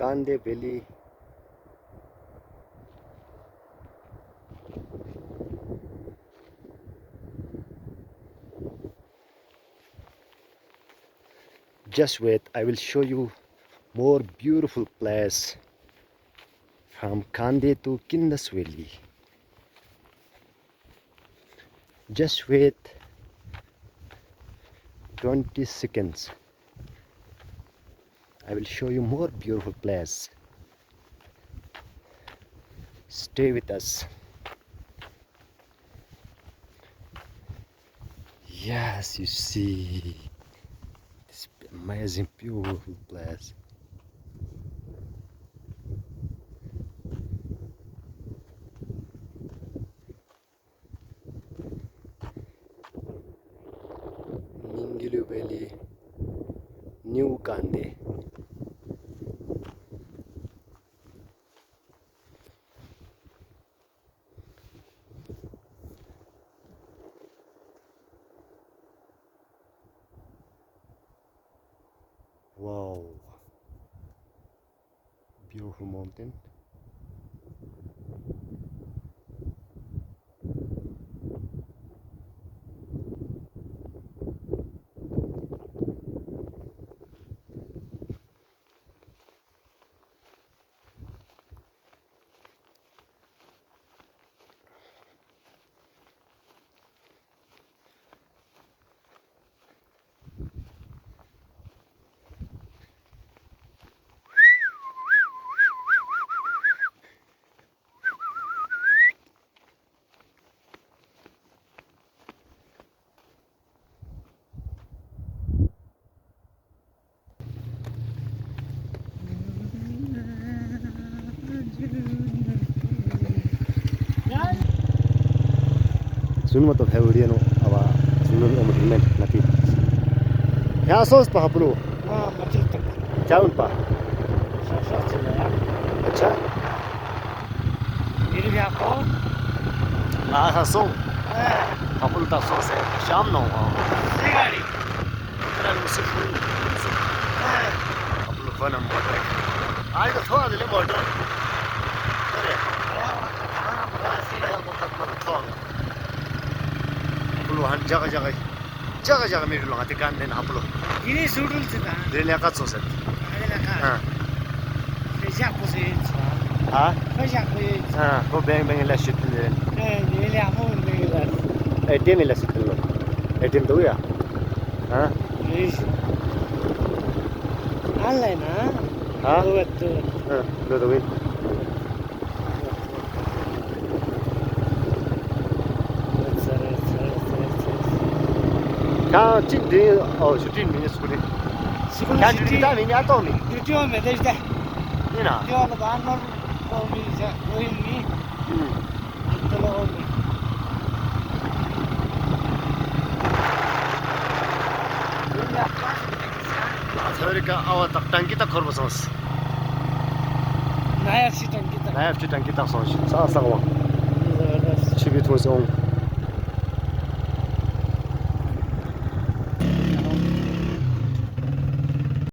Kaanday Valley. Just wait, I will show you more beautiful place from Kaanday to Kindas Valley. Just wait 20 seconds. I will show you more beautiful place. Stay with us. Yes, you see this amazing beautiful place. Valley, New Kaanday. Wow, beautiful mountain. Sun mo to video no awa sunun o magment nati. Ya sos pa khaplu. mati tak. Jaun pa. Sa chila ya. Acha. Meri bhi aapko. Ha so. Khaplu ta so se sham no. Ye gaadi. Tara musu. Khaplu bana motor. Aaj to thoda dile motor. Are. Han jaga मेरो लगा ते कान then आपलो ini sudul chita देले का Sose adela ka हां fecha pose हां fecha pose हां को बेंग ला शिट ले ele amor le एटीएम ला शिट लो एटीएम तो या हां isso online हां betul हां लो तो वे Kan cindi oh sudah ini sekali. Kan cindi dah ini atau ni? video में देख दे Ini na. video में बाहर मर तो मिल जा कोई नहीं चलो Sorry ka awak tak tangki tak korban sos. naya sitan kita Naya tangki tak sos. Sah sah wah. जबरदस्त Cibit was on.